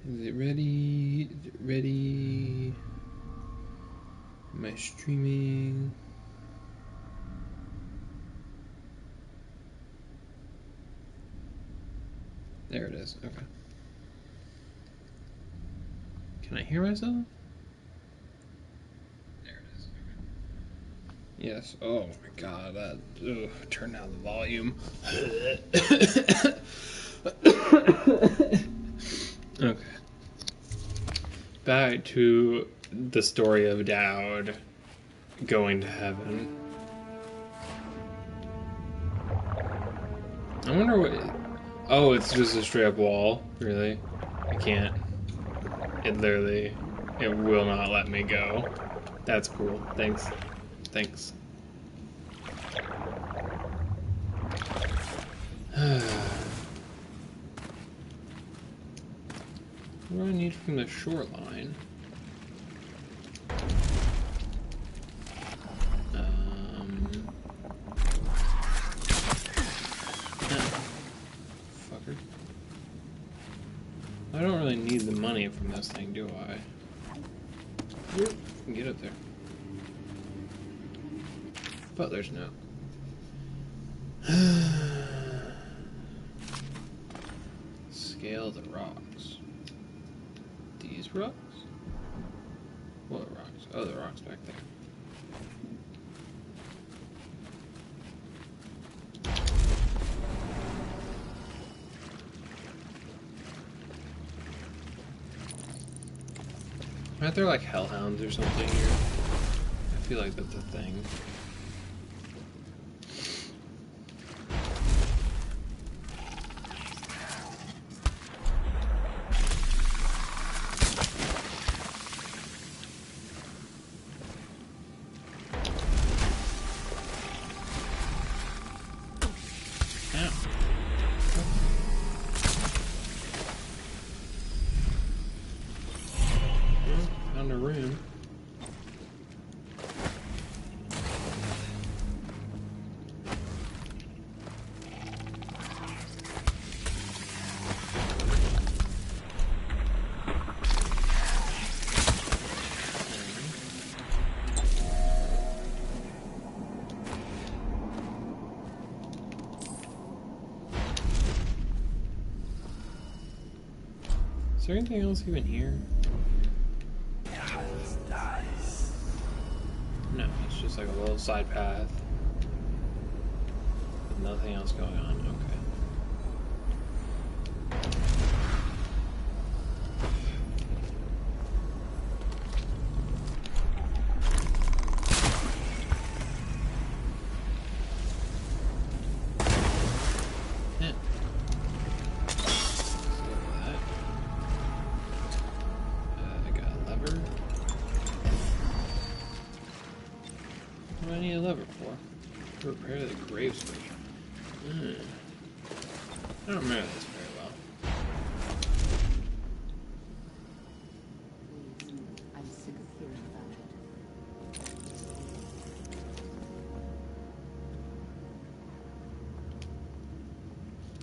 Is it ready? Is it ready? Am I streaming? There it is. Okay. Can I hear myself? There it is. Okay. Yes. Oh my god. That. Ugh, turn down the volume. Okay. Back to the story of Dowd going to heaven. I wonder what. Oh, it's just a straight up wall. Really? I can't. It literally. It will not let me go. That's cool. Thanks. Thanks. What do I need from the shoreline? Fucker. I don't really need the money from this thing, do I? Yep. I can get up there. But there's no. Scale the rocks. These rocks? What rocks? Oh, the rocks back there. Aren't there like hellhounds or something here? I feel like that's a thing. Found a room. Is there anything else even here? No, it's just like a little side path. With nothing else going on. Okay. What do I need a lever for? To repair the grave station. I don't remember this very well. I'm sick of hearing about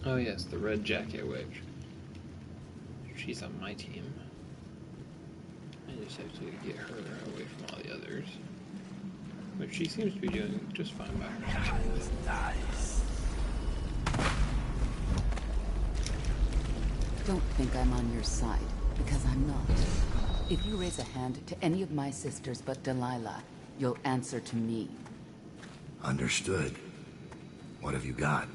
it. Oh yes, the red jacket witch. She's on my team. I just have to get her away from all the others. But she seems to be doing just fine by herself. Don't think I'm on your side, because I'm not. If you raise a hand to any of my sisters but Delilah, you'll answer to me. Understood. What have you got?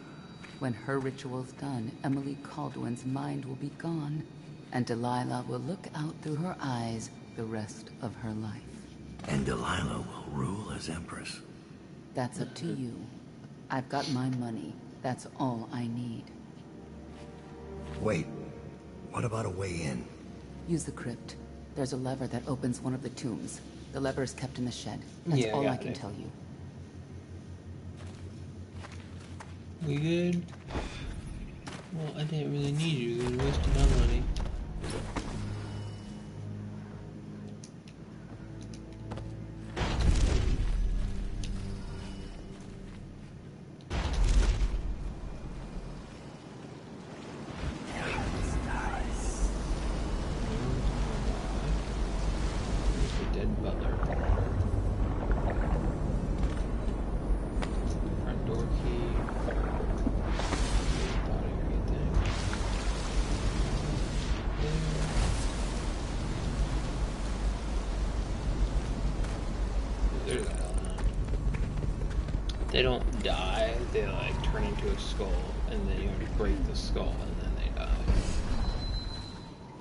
When her ritual's done, Emily Caldwin's mind will be gone, and Delilah will look out through her eyes the rest of her life. And Delilah will rule as Empress. That's up to you. I've got my money. That's all I need. Wait. What about a way in? Use the crypt. There's a lever that opens one of the tombs. The lever is kept in the shed. That's Yeah, all I got can it. tell you. We good? Well, I didn't really need you. You wasted my money. They don't die, they like turn into a skull, and then you have to break the skull, and then they die.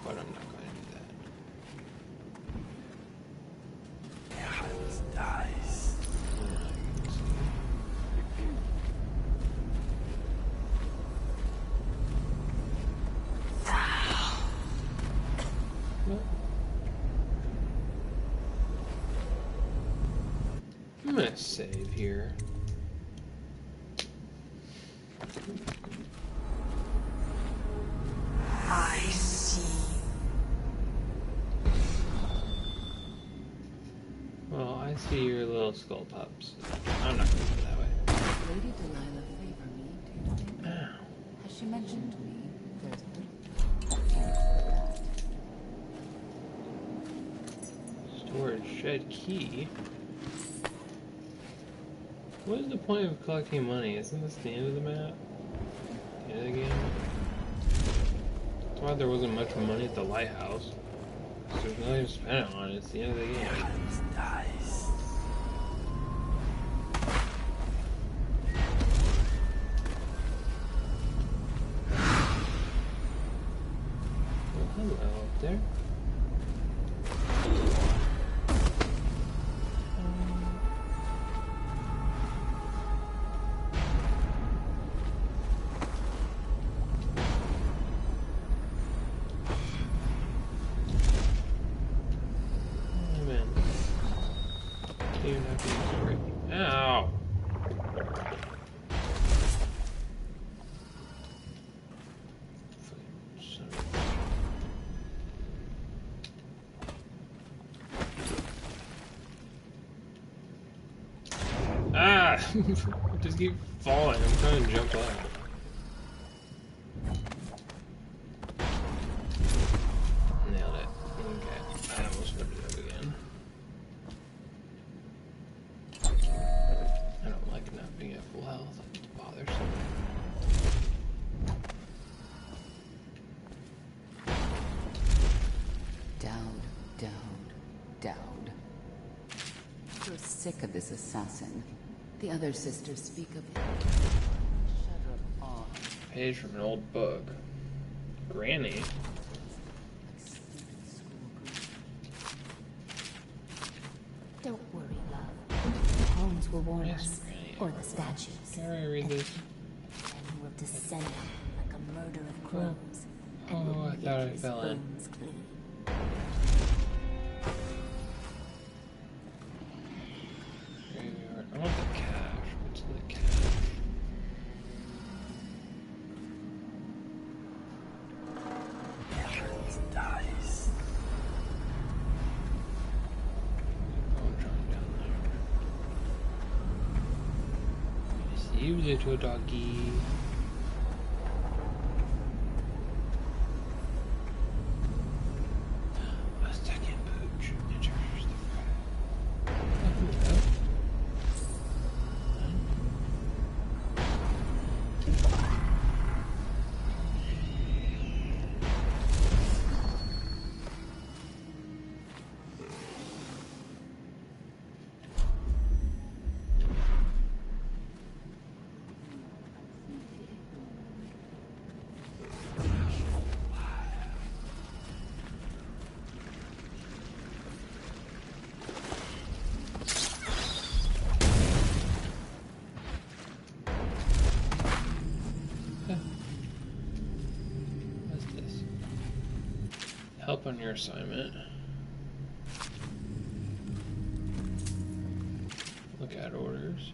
But I'm not going to do that. Hands dies. I'm gonna save here. I see. Well, I see your little skull pups. I'm not gonna go that way. Lady Delilah favor me, do you think? Ow. Has she mentioned me? There's Storage shed key. What is the point of collecting money? Isn't this the end of the map? The end of the game? That's why there wasn't much money at the lighthouse. So there's nothing to spend it on. It's the end of the game. Hands dies. Well, hello up there. Oh man. You're not being sorry. Ow! Son of a- Ah! I just keep falling. I'm trying to jump up. Nailed it. Okay. I almost fucked it up again. I don't like not being at full health. It's bothersome. Dowd, Dowd, Dowd. You're sick of this assassin. The other sisters speak of him. Shudder of awe. Page from an old book. Granny. Like stupid schoolgirl. Don't worry, love. The homes will warn Yes, us, Granny. or the statues. Can I read this? And we'll descend like a murder of crows. Oh, and we'll I thought I lick his fell in. bones clean. Graveyard. I want the cash. What's in the cash? Hands dies. Bone drum down there. See you, little doggy. A second pooch enters the fray. Oh, hello. What's this? Help on your assignment. Look at orders.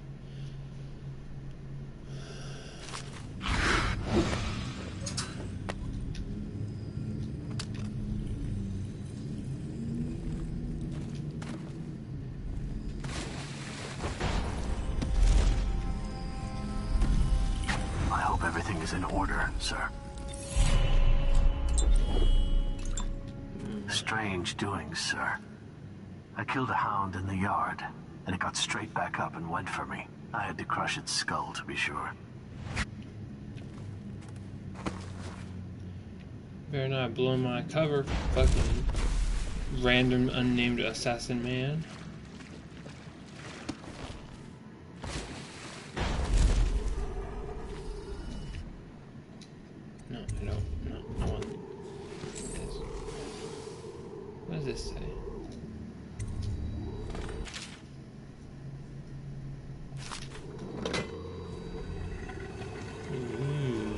I hope everything is in order, sir. Strange doings, sir. I killed a hound in the yard, and it got straight back up and went for me. I had to crush its skull, to be sure. Better not blow my cover, fucking random unnamed assassin man. this say? Ooh.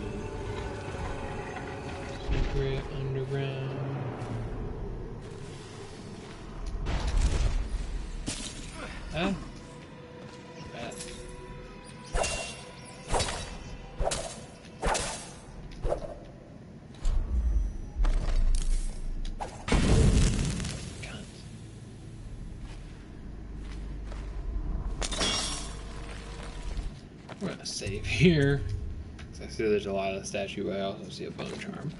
Secret underground. Huh? Bad. We're gonna save here. I see there's a lot of the statue, but I also see a bone charm.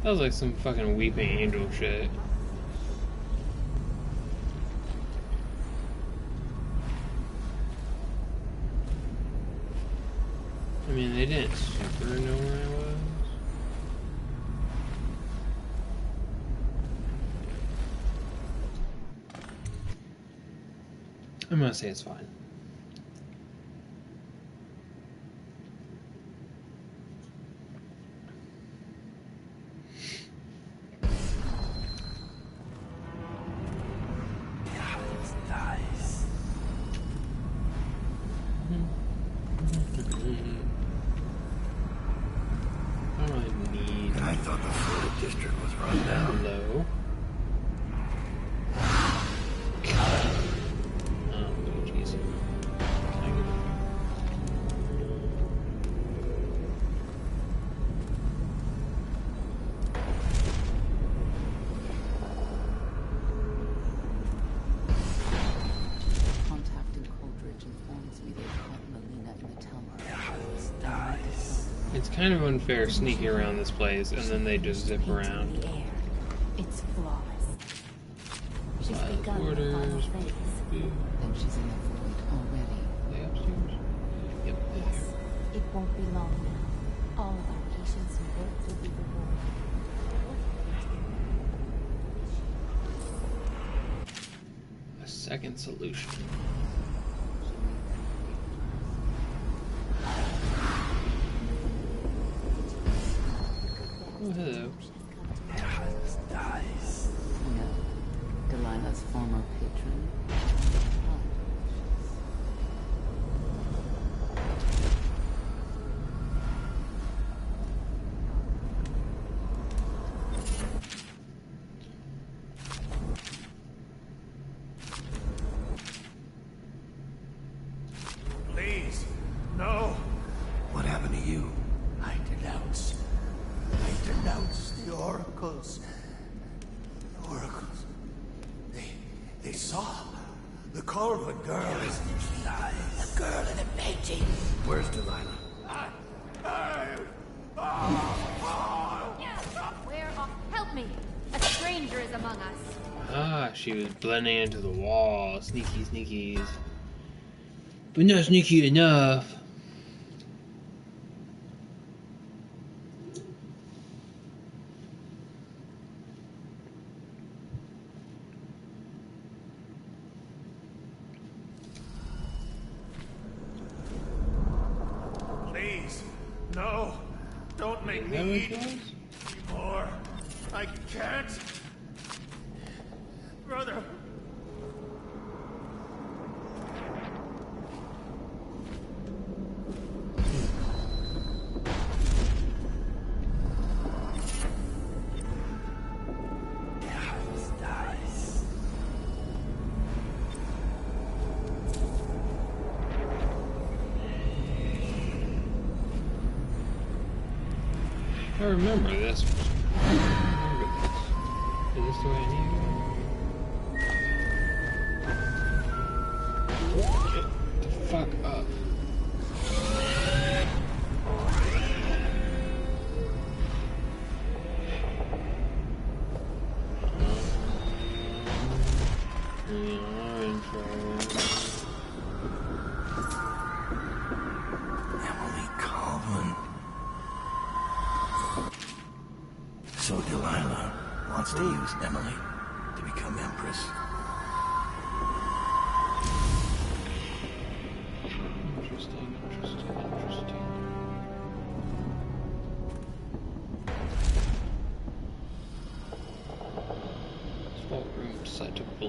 That was like some fucking weeping angel shit. I mean, they didn't super know where I was. I'm gonna say it's fine. I don't really need. And I thought the Florida district was run down. Hello. Oh, jeez. Contacting Coldridge informs me they've caught Melina in the tower. It's kind of unfair sneaking around this place and then they just zip around. The air. It's flawless. She's begun the final Orders. phase. Then she's in the void already. They upstairs? Yep. Yes, it won't be long now. All of our patience and work will be rewarded. A second solution. Oh, hello. No. Delilah's former patron. Please, no. What happened to you? I denounce the oracles. The oracles. They saw the Corwin girl. The girl in the painting. Where's Delilah? Where are... Help me! A stranger is among us. Ah, she was blending into the wall. Sneaky sneakies. But not sneaky enough. Please, no. Don't make Is that me what eat it was? anymore. I can't. Brother. I remember this. I remember this. Is this the way I need to go? Get the fuck up. We are in trouble. Emily Colvin. So Delilah wants to use Emily to become Empress.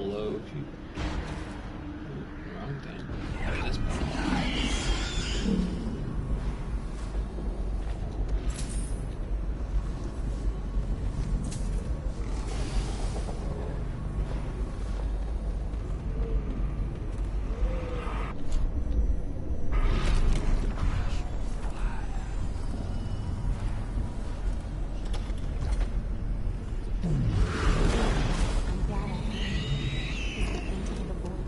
little low if you... Ooh, wrong thing. Oh, this button. I'm glad I came. It's the painting of the void.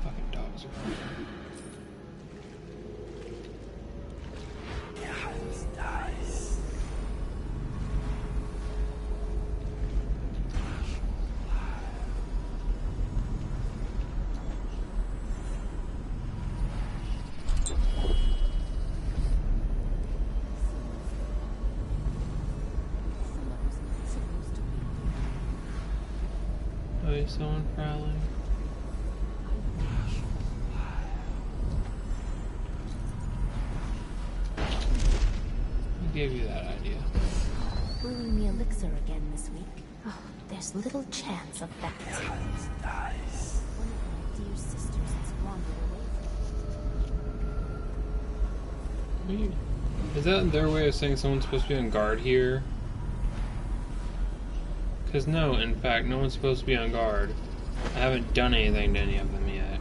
Fucking dogs are crazy. Someone's not supposed to be. Oh, is someone prowling? Who gave you that idea? Brewing the elixir again this week. Oh, there's little chance of that. One of my dear sisters has wandered away. Is that their way of saying someone's supposed to be on guard here? Because no, in fact, no one's supposed to be on guard. I haven't done anything to any of them yet.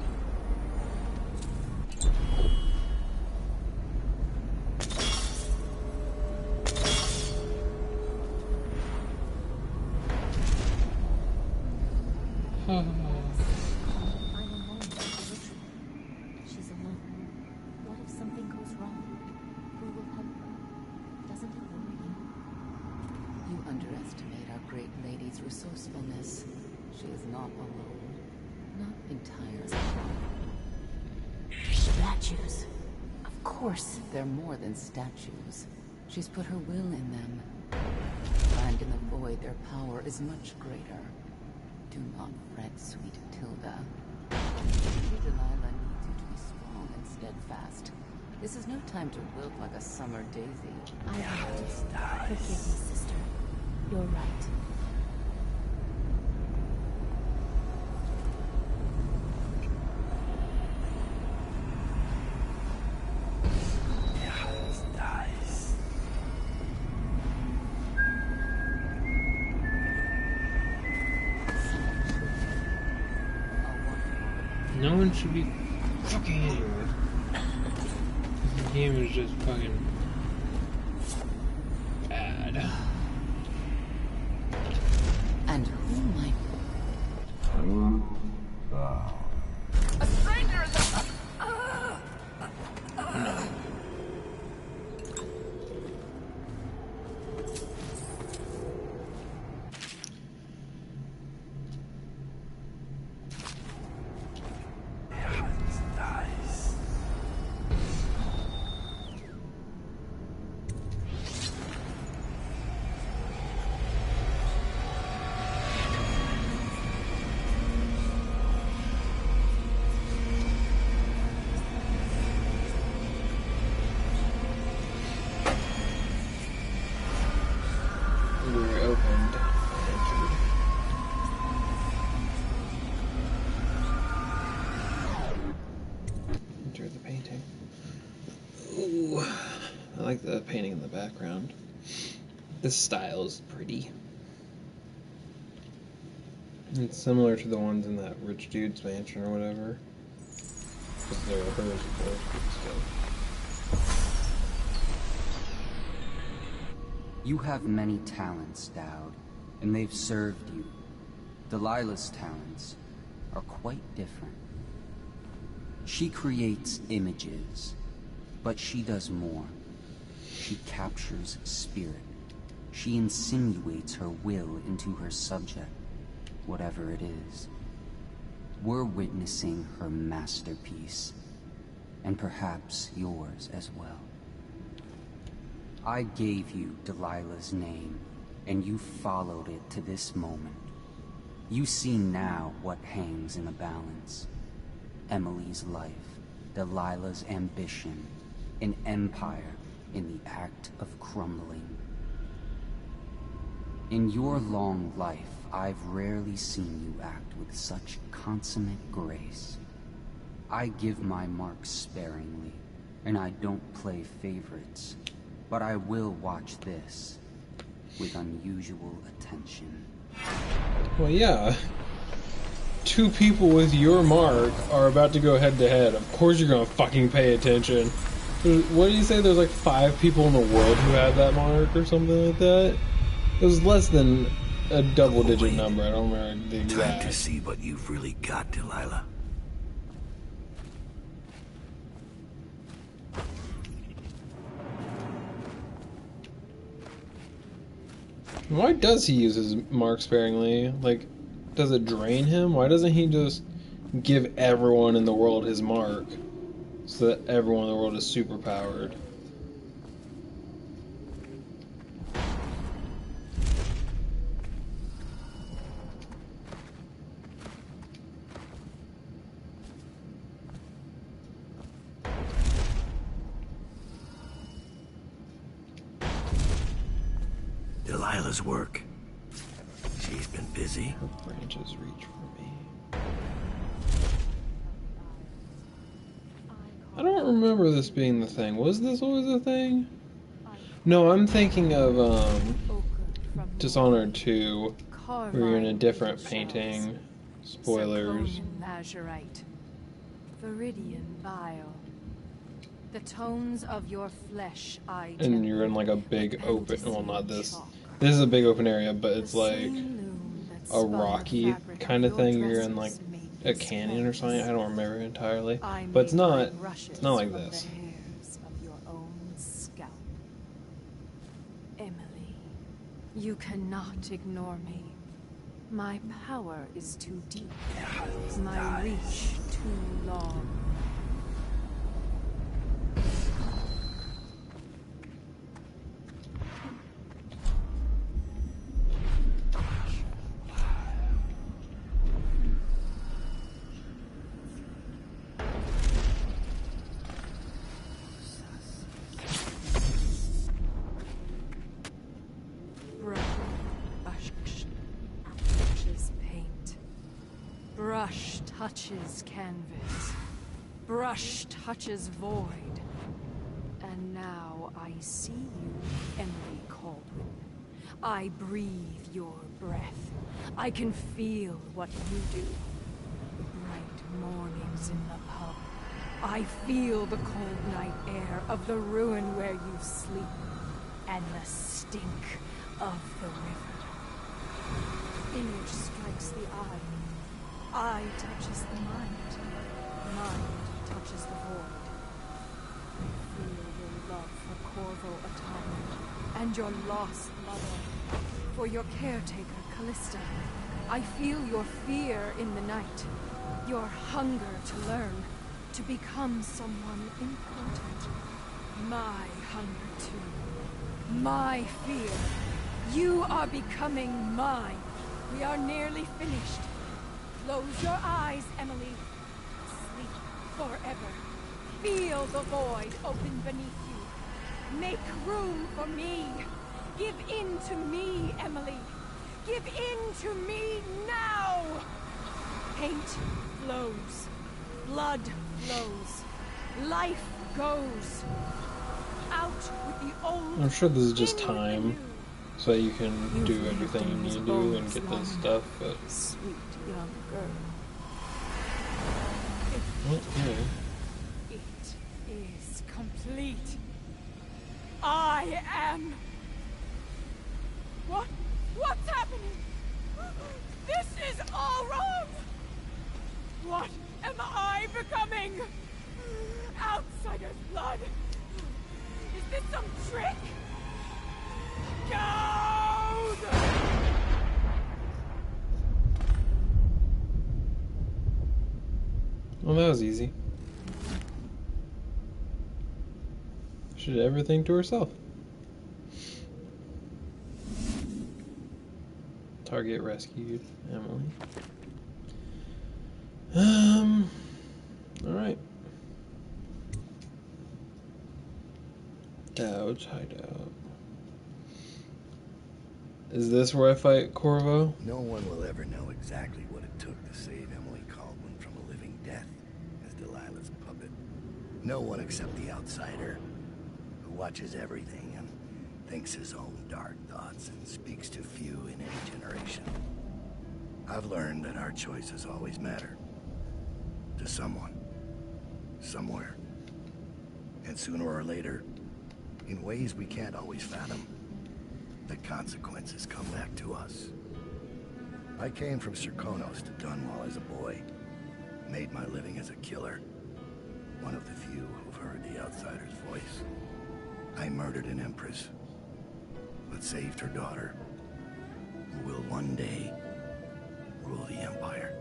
Final moment of the ritual. She's alone. What if something goes wrong? Who will help her? Doesn't it worry you? You underestimate our great lady's resourcefulness. She is not alone. Not entirely. Statues. Of course. They're more than statues. She's put her will in them. And in the void, their power is much greater. Do not fret, sweet Tilda. Lady Delilah needs you to be strong and steadfast. This is no time to wilt like a summer daisy. I have to. Forgive me, sister. You're right. No one should be fucking anywhere. This game is just fucking bad. And who might... A stranger in the... We're opened. Enter the painting. Ooh, I like the painting in the background. This style is pretty. It's similar to the ones in that rich dude's mansion or whatever. Because they're hers, of course, but still. You have many talents, Dowd, and they've served you. Delilah's talents are quite different. She creates images, but she does more. She captures spirit. She insinuates her will into her subject, whatever it is. we're witnessing her masterpiece, and perhaps yours as well. I gave you Delilah's name, and you followed it to this moment. You see now what hangs in the balance. Emily's life, Delilah's ambition, an empire in the act of crumbling. In your long life, I've rarely seen you act with such consummate grace. I give my marks sparingly, and I don't play favorites, but I will watch this with unusual attention. Well, yeah. Two people with your mark are about to go head to head. Of course you're gonna fucking pay attention. What do you say? There's like 5 people in the world who have that mark or something like that? It was less than a double-digit number. I don't remember the Time exact. to see what you've really got, Delilah. Why does he use his mark sparingly? Like, does it drain him? Why doesn't he just give everyone in the world his mark so that everyone in the world is superpowered? Delilah's work. She's been busy. Her branches reach for me. I don't remember this being the thing. Was this always a thing? No, I'm thinking of Dishonored 2, where you're in a different painting. Spoilers. Lazurite, viridian bile. The tones of your flesh I And you're in like a big open, well, not this. This is a big open area, but it's like a rocky kind of thing. You're in like a canyon or something. I don't remember entirely, but it's not like this. Emily, you cannot ignore me. My power is too deep. My reach too long. Brush touches canvas. Brush touches void. And now I see you, Emily Caldwin. I breathe your breath. I can feel what you do. The bright mornings in the pub. I feel the cold night air of the ruin where you sleep. And the stink of the river. Image strikes the eye. Eye touches the mind. Mind touches the void. I feel your love for Corvo Atama and your lost mother. For your caretaker, Callista. I feel your fear in the night. Your hunger to learn. To become someone important. My hunger too. My fear. You are becoming mine. We are nearly finished. Close your eyes, Emily. Sleep forever. Feel the void open beneath you. Make room for me. Give in to me, Emily. Give in to me now. Paint flows. Blood flows. Life goes. Out with the old. I'm sure this is just time, so that you can do everything you need to do and get this stuff, but... Sweet young girl. It is complete. I am... What's happening? This is all wrong! What am I becoming? Outsider's blood? Is this some trick? Go! Well, that was easy. She did everything to herself. Target rescued. Emily. Alright. Dowd's hideout. Is this where I fight Corvo? No one will ever know exactly what it took to save Emily Caldwin from a living death as Delilah's puppet. No one except the outsider, who watches everything and thinks his own dark thoughts and speaks to few in any generation. I've learned that our choices always matter. To someone. Somewhere. And sooner or later, in ways we can't always fathom, the consequences come back to us. I came from Serkonos to Dunwall as a boy. Made my living as a killer. One of the few who've heard the outsider's voice. I murdered an empress, but saved her daughter, who will one day rule the Empire.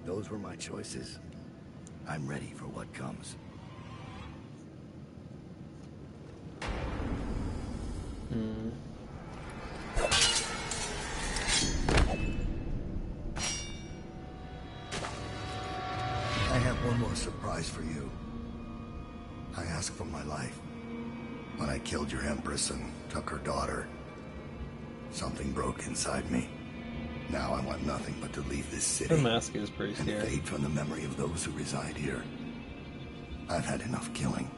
Those were my choices. I'm ready for what comes. I have one more surprise for you. I asked for my life. When I killed your Empress and took her daughter, something broke inside me. Now I want nothing but to leave this city. Her mask is pretty and scary. fade from the memory of those who reside here. I've had enough killing.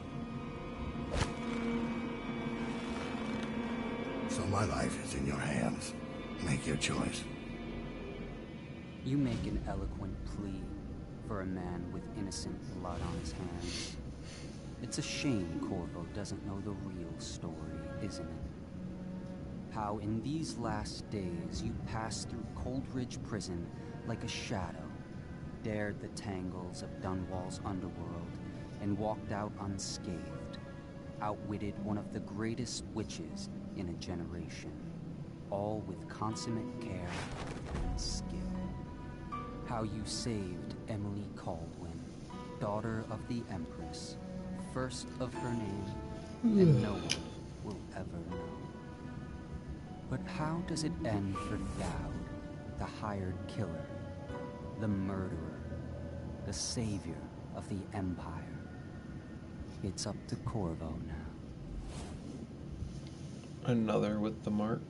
So my life is in your hands. Make your choice. You make an eloquent plea for a man with innocent blood on his hands. It's a shame Corvo doesn't know the real story, isn't it? How in these last days you passed through Coldridge Prison like a shadow, dared the tangles of Dunwall's underworld, and walked out unscathed, outwitted one of the greatest witches in a generation, all with consummate care and skill. How you saved Emily Caldwin, daughter of the Empress, first of her name, and no one will ever know. But how does it end for Dowd, the hired killer, the murderer, the savior of the Empire? It's up to Corvo now. Another with the mark.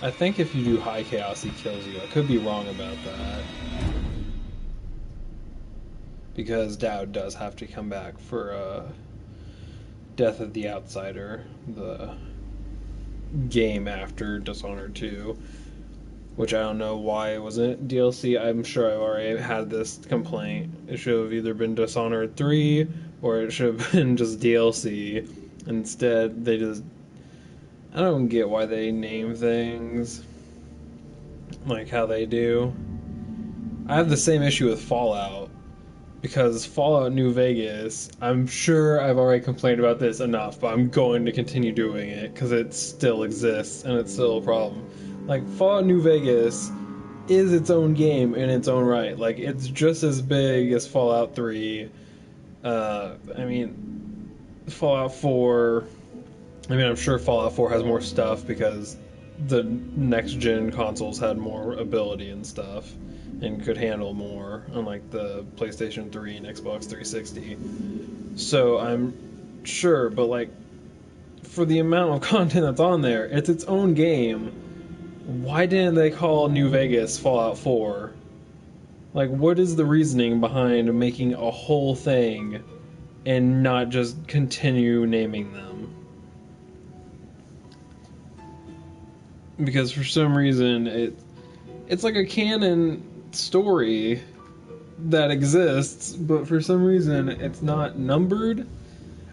I think if you do high chaos, he kills you. I could be wrong about that. Because Dowd does have to come back for Death of the Outsider, the game after Dishonored 2. Which I don't know why it wasn't DLC. I'm sure I've already had this complaint. It should have either been Dishonored 3 or it should have been just DLC. Instead, they just... I don't get why they name things like how they do. I have the same issue with Fallout. Because Fallout New Vegas, I'm sure I've already complained about this enough, but I'm going to continue doing it because it still exists and it's still a problem. Like, Fallout New Vegas is its own game in its own right. Like, it's just as big as Fallout 3. I mean, Fallout 4... I mean, I'm sure Fallout 4 has more stuff because the next-gen consoles had more ability and stuff and could handle more, unlike the PlayStation 3 and Xbox 360. So, I'm sure, but, like, for the amount of content that's on there, it's its own game. Why didn't they call New Vegas Fallout 4? Like, what is the reasoning behind making a whole thing and not just continue naming them? Because for some reason, it's like a canon story that exists, but for some reason, it's not numbered.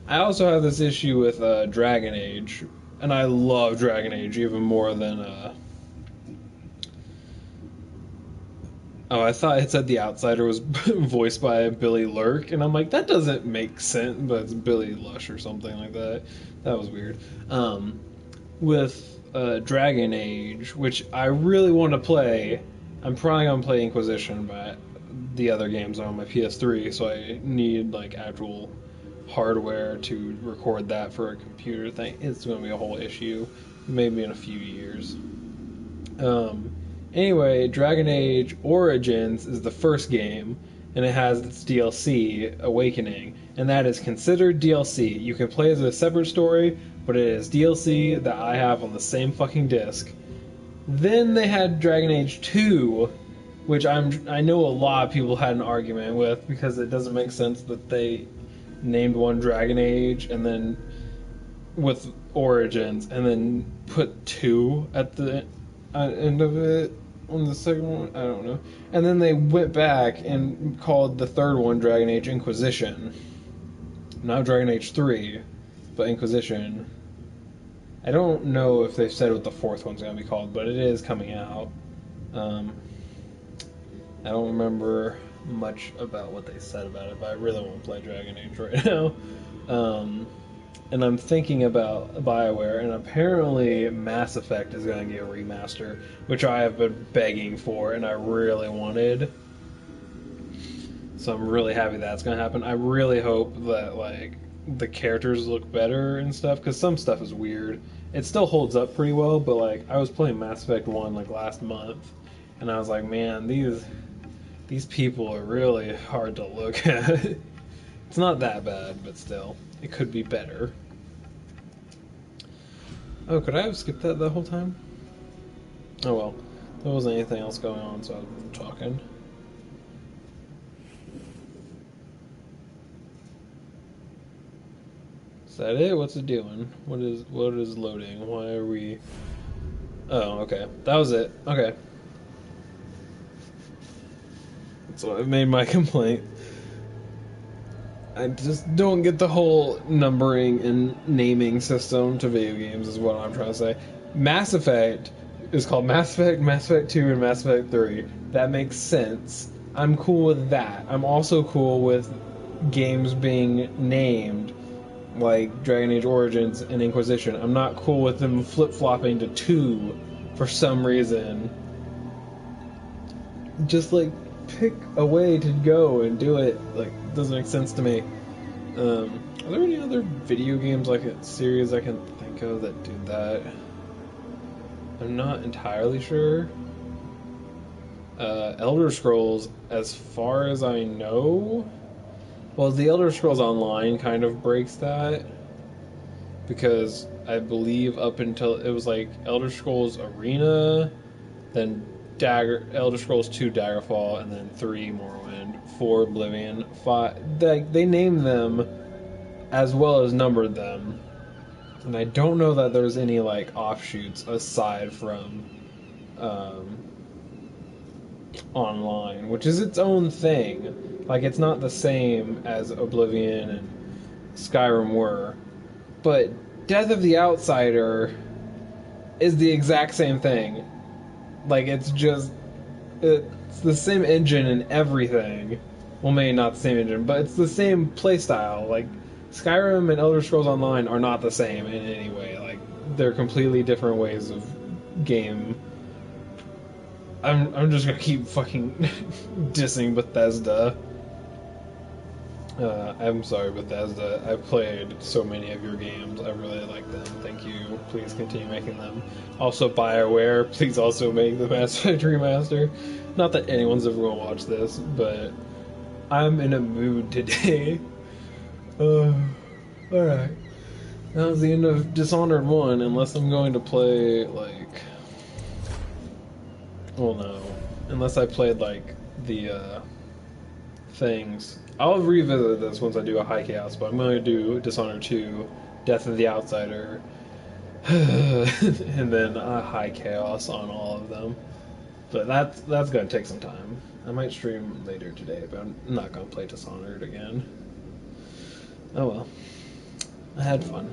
I also have this issue with Dragon Age, and I love Dragon Age even more than... Oh, I thought it said The Outsider was voiced by Billy Lurk, and I'm like, that doesn't make sense, but it's Billy Lush or something like that. That was weird. with Dragon Age, which I really want to play. I'm probably gonna play Inquisition, but the other games are on my PS3, so I need like actual hardware to record that for a computer thing. It's gonna be a whole issue, maybe in a few years. Anyway, Dragon Age Origins is the first game, and it has its DLC, Awakening, and that is considered DLC. You can play as a separate story, but it is DLC that I have on the same fucking disc. Then they had Dragon Age 2, which I know a lot of people had an argument with because it doesn't make sense that they named one Dragon Age and then with Origins and then put 2 at the end of it on the second one. I don't know. And then they went back and called the third one Dragon Age Inquisition. Not Dragon Age 3, but Inquisition. I don't know if they've said what the fourth one's going to be called, but it is coming out. I don't remember much about what they said about it, but I really want to play Dragon Age right now. And I'm thinking about BioWare, and apparently Mass Effect is going to get a remaster, which I have been begging for, and I really wanted. So I'm really happy that's going to happen. I really hope that, like, the characters look better and stuff, because some stuff is weird. It still holds up pretty well, but, like, I was playing Mass Effect 1, like, last month, and I was like, man, these people are really hard to look at. It's not that bad, but still, it could be better. Oh, could I have skipped that the whole time? Oh well, there wasn't anything else going on, so I was talking. Is that it? What's it doing? What is loading? Why are we... Oh, okay. That was it. Okay. So I made my complaint. I just don't get the whole numbering and naming system to video games is what I'm trying to say. Mass Effect is called Mass Effect, Mass Effect 2, and Mass Effect 3. That makes sense. I'm cool with that. I'm also cool with games being named, like Dragon Age Origins and Inquisition. I'm not cool with them flip-flopping to 2 for some reason. Just, like, pick a way to go and do it. Like, it doesn't make sense to me. Are there any other video games like a series I can think of that do that? I'm not entirely sure. Elder Scrolls, as far as I know, well, the Elder Scrolls Online kind of breaks that, because I believe up until it was like Elder Scrolls Arena, then Elder Scrolls 2 Daggerfall, and then 3 Morrowind, 4 Oblivion, 5... They named them as well as numbered them. And I don't know that there's any, like, offshoots aside from online, which is its own thing. Like, it's not the same as Oblivion and Skyrim were. But Death of the Outsider is the exact same thing. Like, it's the same engine and everything. Well, maybe not the same engine, but it's the same playstyle. Like, Skyrim and Elder Scrolls Online are not the same in any way. Like, they're completely different ways of game. I'm just gonna keep fucking dissing Bethesda. I'm sorry, Bethesda. I've played so many of your games. I really like them. Thank you. Please continue making them. Also, BioWare, please also make the Mass Effect remaster. Not that anyone's ever going to watch this, but I'm in a mood today. Alright. That was the end of Dishonored 1, unless I'm going to play, like... Well, no. Unless I played, like, the, things... I'll revisit this once I do a High Chaos, but I'm going to do Dishonored 2, Death of the Outsider, and then a High Chaos on all of them. But that's going to take some time. I might stream later today, but I'm not going to play Dishonored again. Oh well. I had fun.